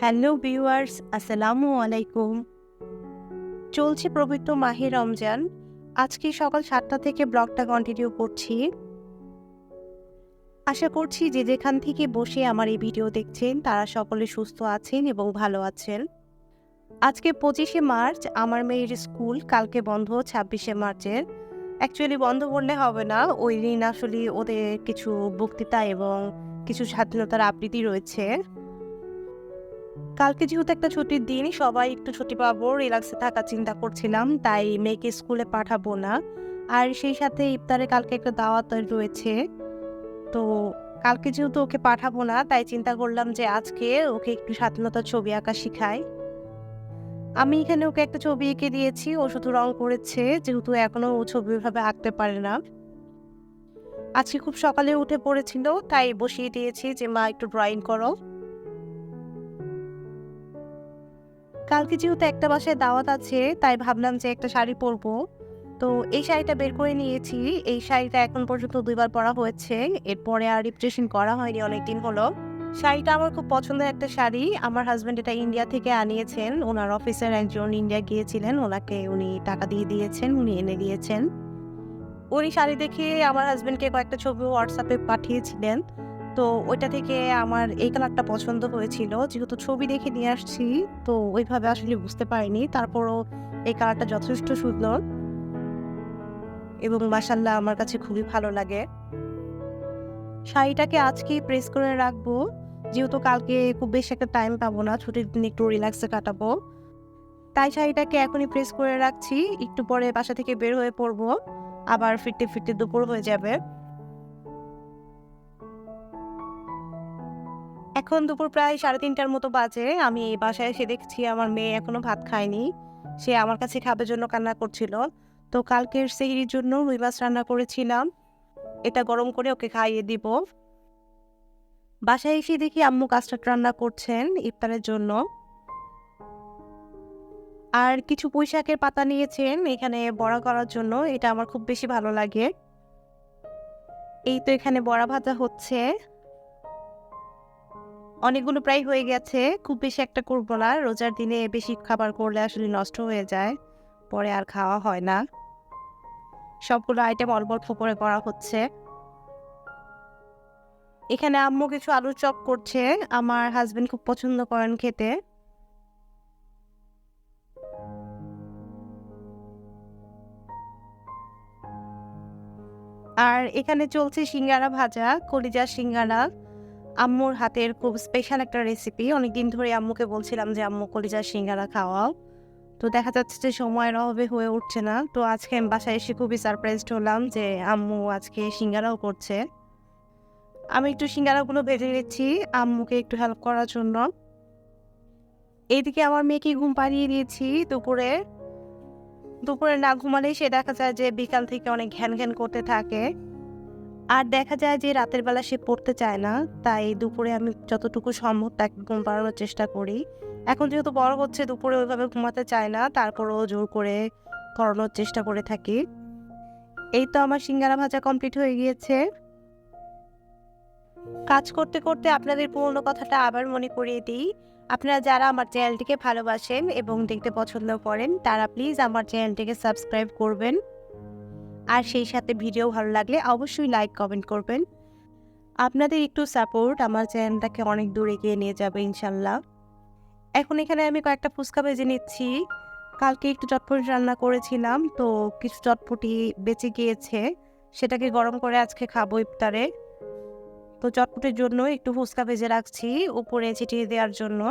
Hello viewers, আসসালামু আলাইকুম। চলছে পবিত্র মাহে রমজান। আজকে সকাল ৭টা থেকে ব্লগটা কন্টিনিউ করছি। আশা করছি যে যেখান থেকে বসে আমার এই ভিডিও দেখছেন তারা সকলে সুস্থ আছেন এবং ভালো আছেন। আজকে ২৫শে মার্চ, আমার মেয়ের স্কুল কালকে বন্ধ ২৬শে মার্চের। অ্যাকচুয়ালি বন্ধ বললে হবে না, ওই দিন আসলে ওদের কিছু বক্তৃতা এবং কিছু স্বাধীনতার আবৃত্তি রয়েছে। কালকে যেহেতু একটা ছুটির দিন, সবাই একটু ছুটি পাবো, রিল্যাক্সে থাকার চিন্তা করছিলাম, তাই মেয়েকে স্কুলে পাঠাবো না। আর সেই সাথে ইফতারে কালকে একটা দাওয়াত রয়েছে। তো কালকে যেহেতু ওকে পাঠাবো না, তাই চিন্তা করলাম যে আজকে ওকে একটু স্বাধীনতার ছবি আঁকা শিখাই। আমি এখানে ওকে একটা ছবি এঁকে দিয়েছি, ও শুধু রং করেছে, যেহেতু এখনো ও ছবি ওইভাবে আঁকতে পারে না। আজকে খুব সকালে উঠে পড়েছিল, তাই বসিয়ে দিয়েছি যে মা একটু ড্রয়িং করো। কালকে যেহেতু একটা বাসায় দাওয়াত আছে, তাই ভাবলাম যে একটা শাড়ি পরবো। তো এই শাড়িটা বের করে নিয়েছি। এই শাড়িটা এখন পর্যন্ত ২ বার পরা হয়েছে। এরপরে আর রিপ্রেজেন্টেশন করা হয়নি, অনেকদিন হলো। শাড়িটা আমার খুব পছন্দের একটা শাড়ি। আমার হাজব্যান্ড এটা ইন্ডিয়া থেকে আনিয়েছেন। ওনার অফিসের একজন ইন্ডিয়া গিয়েছিলেন, ওনাকে উনি টাকা দিয়ে দিয়েছেন, উনি এনে দিয়েছেন। উনি শাড়ি দেখে আমার হাজব্যান্ডকে কয়েকটা ছবি হোয়াটসঅ্যাপে পাঠিয়েছিলেন। তো ওইটা থেকে আমার এই কালারটা পছন্দ হয়েছিল। যেহেতু ছবি দেখে নিয়ে আসছি, তো ওইভাবে আসলে বুঝতে পারিনি। তারপরও এই কালারটা যথেষ্ট সুন্দর এবং মাশাআল্লাহ আমার কাছে খুবই ভালো লাগে। শাড়িটাকে আজকেই প্রেস করে রাখবো। যেহেতু কালকে খুব বেশি একটা টাইম পাবো না, ছুটির দিন একটু রিল্যাক্সে কাটাবো। তাই শাড়িটাকে এখনই প্রেস করে রাখছি। একটু পরে বাসা থেকে বের হয়ে পড়বো। আবার ফিরতে ফিরতে দুপুর হয়ে যাবে। এখন দুপুর প্রায় ৩:৩০টার মতো বাজে। আমি বাসায় এসে দেখছি আমার মেয়ে এখনো ভাত খায়নি। সে আমার কাছে খাবার জন্য কান্না করছিল। তো কালকের সেহরির জন্য রুই মাছ রান্না করেছিলাম। এটা গরম করে ওকে খাইয়ে দিব। বাসায় এসে দেখি আম্মু কাস্টার্ড রান্না করছেন ইফতারের জন্য। আর কিছু পুঁইশাকের পাতা নিয়েছেন এখানে বড়া করার জন্য। এটা আমার খুব বেশি ভালো লাগে। এই তো এখানে বড়া ভাজা হচ্ছে। অনেকগুলো প্রায় হয়ে গেছে। খুব বেশি একটা করব না। রোজার দিনে বেশি খাবার করলে আসলে নষ্ট হয়ে যায়। পরে আর খাওয়া হয় না। সবগুলো আইটেম অল্প অল্প করে করা হচ্ছে। এখানে আম্মু কিছু আলুর চপ করছে। আমার হাজবেন্ড খুব পছন্দ করেন খেতে। আর এখানে চলছে সিঙ্গারা ভাজা, কলিজার সিঙ্গারা। আম্মুর হাতের খুব স্পেশাল একটা রেসিপি। অনেকদিন ধরে আম্মুকে বলছিলাম যে আম্মু কলিজার সিঙ্গারা খাওয়াও। তো দেখা যাচ্ছে যে সময়ের অভাবে হয়ে উঠছে না। তো আজকে আমি বাসায় এসে খুবই সারপ্রাইজড হলাম যে আম্মু আজকে সিঙ্গারাও করছে। আমি একটু সিঙ্গারাগুলো ভেজে নিচ্ছি আম্মুকে একটু হেল্প করার জন্য। এইদিকে আমার মেয়েকে ঘুম পাড়িয়ে দিয়েছি দুপুরে। দুপুরে না ঘুমালেই সে দেখা যায় যে বিকাল থেকে অনেক ঘ্যান ঘ্যান করতে থাকে। আর দেখা যায় যে রাতের বেলা সে পড়তে চায় না। তাই দুপুরে আমি যতটুকু সম্ভব তাকে ঘুম পাড়ানোর চেষ্টা করি। এখন যেহেতু বড় হচ্ছে, দুপুরে ওইভাবে ঘুমাতে চায় না, তারপরেও জোর করে করানোর চেষ্টা করে থাকি। এই তো আমার সিঙ্গারা ভাজা কমপ্লিট হয়ে গিয়েছে। কাজ করতে করতে আপনাদের পুরনো কথাটা আবার মনে করিয়ে দিই। আপনারা যারা আমার চ্যানেলটিকে ভালোবাসেন এবং দেখতে পছন্দ করেন, তারা প্লিজ আমার চ্যানেলটিকে সাবস্ক্রাইব করবেন। আর সেই সাথে ভিডিও ভালো লাগলে অবশ্যই লাইক কমেন্ট করবেন। আপনাদের একটু সাপোর্ট আমার চ্যানেলটাকে অনেক দূর এগিয়ে নিয়ে যাবে ইনশাল্লাহ। এখন এখানে আমি কয়েকটা ফুচকা ভেজে নিচ্ছি। কালকে একটু চটপটি রান্না করেছিলাম, তো কিছু চটপটি বেঁচে গিয়েছে, সেটাকে গরম করে আজকে খাবো ইফতারে। তো চটপটির জন্য একটু ফুচকা ভেজে রাখছি উপরে ছিটিয়ে দেওয়ার জন্য।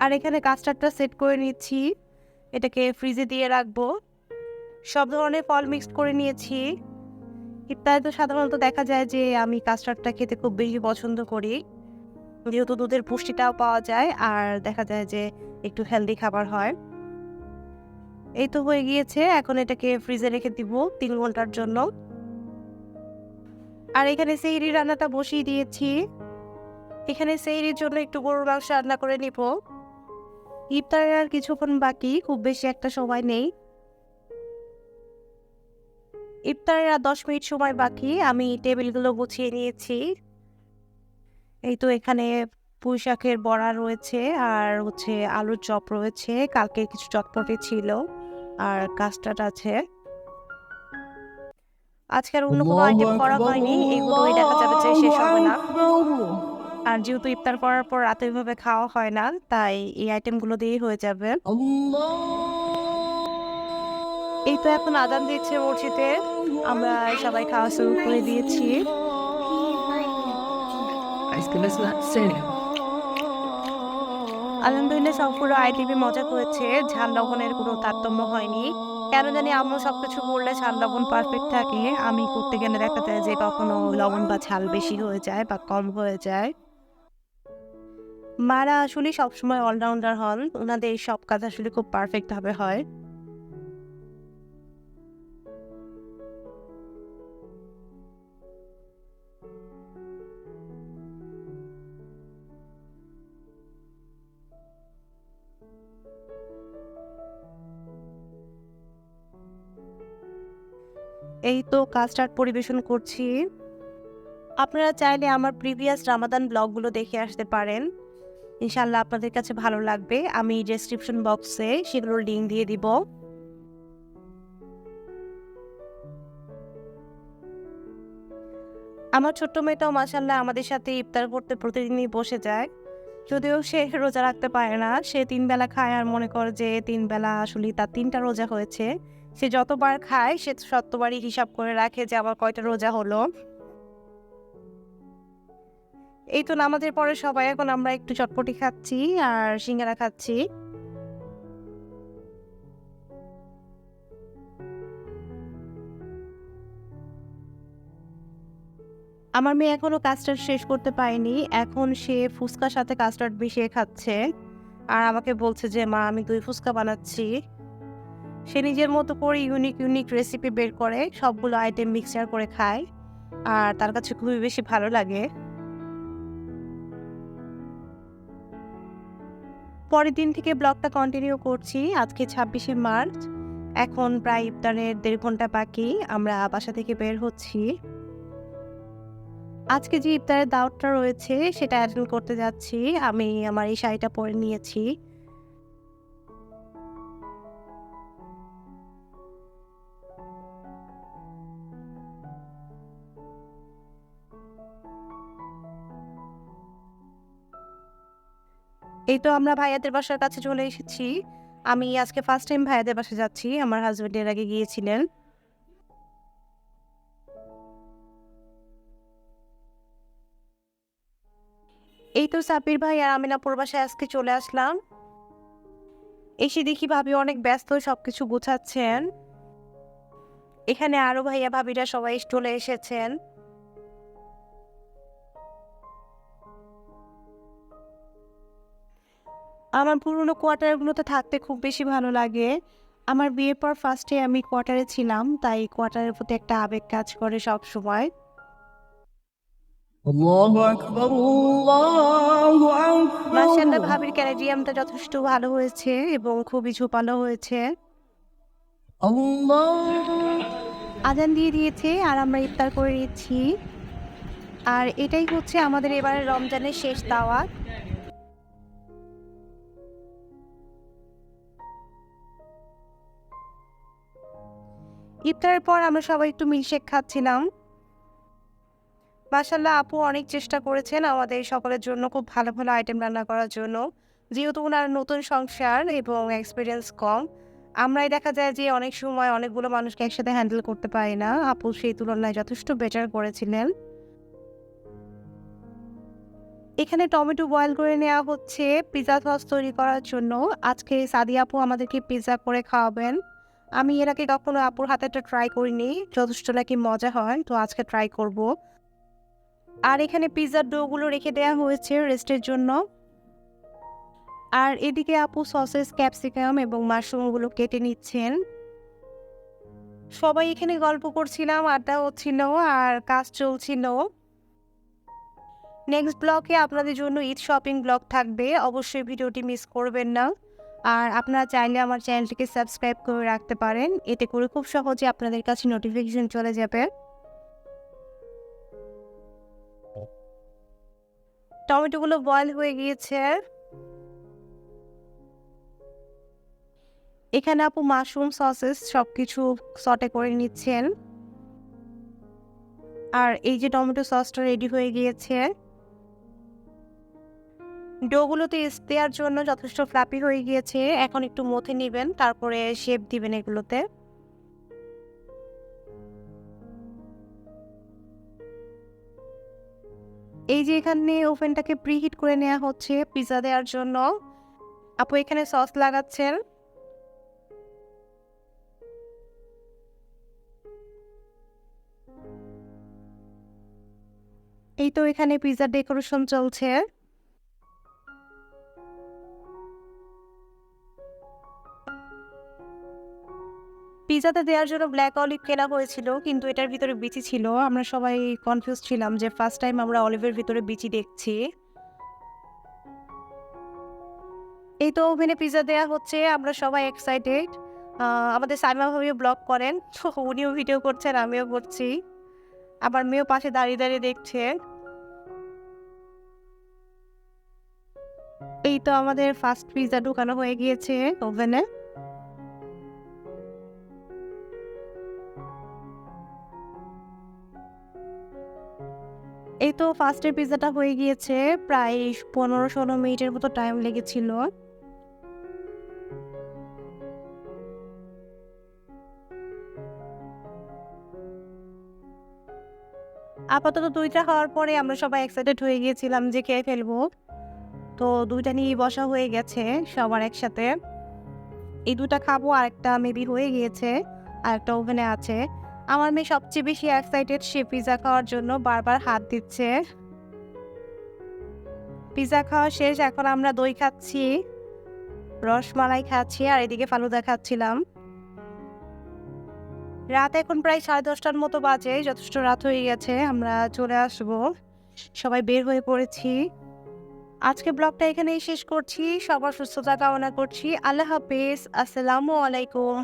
আর এখানে কাস্টার্ডটা সেট করে নিচ্ছি, এটাকে ফ্রিজে দিয়ে রাখবো। সব ধরনের ফল মিক্সড করে নিয়েছি। ইফতারে তো সাধারণত দেখা যায় যে আমি কাস্টার্ডটা খেতে খুব বেশি পছন্দ করি, যেহেতু দুধের পুষ্টিটাও পাওয়া যায় আর দেখা যায় যে একটু হেলদি খাবার হয়। এই তো হয়ে গিয়েছে, এখন এটাকে ফ্রিজে রেখে দিব ৩ ঘন্টার জন্য। আর এখানে সেহরি রান্নাটা বসিয়ে দিয়েছি। এখানে সেহরির জন্য একটু গরুর মাংস রান্না করে নিব। ইফতারের আর কিছুক্ষণ বাকি, খুব বেশি একটা সময় নেই। ইফতারের আর ১০ মিনিট সময় বাকি। আমি টেবিলগুলো গুছিয়ে নিয়েছি। এই তো এখানে পুঁই শাকের বড়া রয়েছে আর হচ্ছে আলুর চপ রয়েছে, কালকে কিছু চটপটি ছিল আর কাস্টার্ড আছে। আজকে আর অন্য কোনো الله আইটেম করা أكبر হয়নি, এগুলোই দেখা যাবে যে শেষ الله হবে না। أكبر আর যেহেতু ইফতার করার পর রাতে ওইভাবে খাওয়া হয় না, তাই এই আইটেমগুলো দিয়েই হয়ে যাবে। এই তো এখন আজান দিচ্ছে মসজিদে, আমরা সবাই খাওয়া শুরু করে দিয়েছি। আজকে بس لا سنة আলহামদুলিল্লাহ সবগুলো আইটেমে মজা করেছে, ঝাল লবণের কোনো তারতম্য হয়নি। কেন জানি আম্মু সবকিছু করলে ঝাল লবণ পারফেক্ট থাকে, আমি করতে গেলে দেখা যায় যে কখনো লবণ বা ঝাল বেশি হয়ে যায় বা কম হয়ে যায়। মারা আসলে সবসময় অলরাউন্ডার হন, ওনাদের সব কাজ আসলে খুব পারফেক্ট ভাবে হয়। এই তো কাস্টার্ড পরিবেশন করছি। আপনারা চাইলে আমার প্রিভিয়াস রামাদান ব্লগগুলো দেখে আসতে পারেন, ইনশাল্লাহ আপনাদের কাছে ভালো লাগবে। আমি ডেসক্রিপশন বক্সে সেগুলোর লিঙ্ক দিয়ে দিব। আমার ছোট্ট মেয়েটাও মাশাল্লাহ আমাদের সাথে ইফতার করতে প্রতিদিনই বসে যায়। যদিও সে রোজা রাখতে পারে না, সে 3 বেলা খায় আর মনে করে যে 3 বেলা আসলে তার 3টা রোজা হয়েছে। সে যতবার খায় সে ততবারই হিসাব করে রাখে যে আমার কয়টা রোজা হলো। এই তো নামাজের পরে সবাই এখন আমরা একটু চটপটি খাচ্ছি আর সিঙ্গারা খাচ্ছি। আমার মেয়ে এখনো কাস্টার্ড শেষ করতে পারেনি, এখন সে ফুচকার সাথে কাস্টার্ড মিশিয়ে খাচ্ছে আর আমাকে বলছে যে মা আমি দই ফুচকা বানাচ্ছি। সে নিজের মতো করে ইউনিক ইউনিক রেসিপি বের করে সবগুলো আইটেম মিক্সচার করে খায় আর তার কাছে খুবই বেশি ভালো লাগে। পরের দিন থেকে ব্লগটা কন্টিনিউ করছি। আজকে 26শে মার্চ, এখন প্রায় ইফতারের 1.5 ঘন্টা বাকি, আমরা বাসা থেকে বের হচ্ছি। আজকে যে ইফতারের দাওয়াতটা রয়েছে সেটা অ্যাটেন্ড করতে যাচ্ছি। আমি আমার এই শাড়িটা পরে নিয়েছি। এই তো আমরা ভাইয়াদের বাসার কাছে চলে এসেছি। আমি আজকে ফার্স্ট টাইম ভাইয়াদের বাসায় যাচ্ছি, আমার হাজবেন্ড এর আগে গিয়েছিলেন। এই তো সাপির ভাই আর আমিনাপুর বাসায় আজকে চলে আসলাম। এসে দেখি ভাবি অনেক ব্যস্ত, সবকিছু গুছাচ্ছেন। এখানে আরো ভাইয়া ভাবিরা সবাই চলে এসেছেন। আমার পুরনো কোয়ার্টারগুলোতে থাকতে খুব বেশি ভালো লাগে। আমার বিয়ের পর ফার্স্টে আমি কোয়ার্টারে ছিলাম, তাই কোয়ার্টারের প্রতি একটা আবেগ কাজ করে সব সময়। الله أكبر الله মাশাআল্লাহ أكبر ভাবির ক্যানাডিয়ামটা যথেষ্ট ভালো হয়েছে এবং খুবই ঝোপালো হয়েছে। الله আজান দিয়ে দিয়েছে আর আমরা ইফতার করে নিচ্ছি। আর এটাই হচ্ছে আমাদের এবারের রমজানের শেষ দাওয়াত। ইফতারের পর আমরা সবাই একটু মিল্কশেক খাচ্ছিলাম। মাশাআল্লাহ আপু অনেক চেষ্টা করেছেন আমাদের সকলের জন্য খুব ভালো ভালো আইটেম রান্না করার জন্য। যেহেতু ওনার নতুন সংসার এবং এক্সপিরিয়েন্স কম, আমরাই দেখা যায় যে অনেক সময় অনেকগুলো মানুষকে একসাথে হ্যান্ডেল করতে পারি না। আপু সেই তুলনায় যথেষ্ট বেটার করেছিলেন। এখানে টমেটো বয়েল করে নেওয়া হচ্ছে পিৎজা সস তৈরি করার জন্য। আজকে সাদিয়া আপু আমাদেরকে পিৎজা করে খাওয়াবেন। আমি এর আগে কখনো আপুর হাতেটা ট্রাই করিনি, যথেষ্ট নাকি মজা হয়, তো আজকে ট্রাই করব। আর এখানে পিৎজার ডোগুলো রেখে দেওয়া হয়েছে রেস্টের জন্য। আর এদিকে আপু সসেস, ক্যাপসিকাম এবং মাশরুমগুলো কেটে নিচ্ছেন। সবাই এখানে গল্প করছিলাম, আড্ডা হচ্ছিল আর কাজ চলছিল। নেক্সট ব্লগে আপনাদের জন্য ঈদ শপিং ব্লগ থাকবে, অবশ্যই ভিডিওটি মিস করবেন না। আর আপনারা চাইলে আমার চ্যানেলটিকে সাবস্ক্রাইব করে রাখতে পারেন, এতে করে খুব সহজে আপনাদের কাছে নোটিফিকেশন চলে যাবে। টমেটোগুলো বয়েল হয়ে গিয়েছে। এখানে আপু মাশরুম সসেস সবকিছু সটে করে নিচ্ছেন। আর এই যে টমেটো সসটা রেডি হয়ে গিয়েছে। ডোগুলোতে দেওয়ার জন্য যথেষ্ট ফ্লাপি হয়ে গিয়েছে। এখন একটু মথে নেবেন, তারপরে শেপ দিবেন এগুলোতে। এই যে এখানে ওভেনটাকে প্রিহিট করে নেওয়া হচ্ছে পিৎজা দেওয়ার জন্য। আপু এখানে সস লাগাচ্ছেন। এই তো এখানে পিৎজার ডেকোরেশন চলছে। পিৎজাতে দেওয়ার জন্য ব্ল্যাক অলিভ কেনা হয়েছিল, কিন্তু এটার ভিতরে বিচি ছিল। আমরা সবাই কনফিউজ ছিলাম যে ফার্স্ট টাইম আমরা অলিভের ভিতরে বিচি দেখছি। এই তো ওভেনে পিৎজা দেওয়া হচ্ছে, আমরা সবাই এক্সাইটেড। আমাদের সাইমা ভাবিও ব্লগ করেন, তো উনিও ভিডিও করছেন, আমিও করছি। আমার মেয়েও পাশে দাঁড়িয়ে দাঁড়িয়ে দেখছে। এই তো আমাদের ফার্স্ট পিৎজা ঢুকানো হয়ে গিয়েছে ওভেনে। এই তো ফার্স্টের পিৎজাটা হয়ে গিয়েছে, প্রায় 15-16 মিনিটের মতো টাইম লেগেছিল। আপাতত 2টা খাওয়ার পরে আমরা সবাই এক্সাইটেড হয়ে গিয়েছিলাম যে খেয়ে ফেলবো। তো 2টা নিয়ে বসা হয়ে গেছে সবার একসাথে। এই 2টা খাবো, আরেকটা মেবি হয়ে গিয়েছে, আরেকটা ওভেনে আছে। আমার মেয়ে সবচেয়ে বেশি এক্সাইটেড, সে পিৎজা খাওয়ার জন্য বারবার হাত দিচ্ছে। পিৎজা খাওয়া শেষ, এখন আমরা দই খাচ্ছি, রসমালাই খাচ্ছি, আর এদিকে ফালুদা খাচ্ছিলাম। রাত এখন প্রায় 10:30টার মতো বাজে, যথেষ্ট রাত হয়ে গেছে, আমরা চলে আসবো। সবাই বের হয়ে পড়েছি। আজকে ব্লগটা এখানেই শেষ করছি। সবার সুস্থতা কামনা করছি। আল্লাহ হাফেজ। আসসালামু আলাইকুম।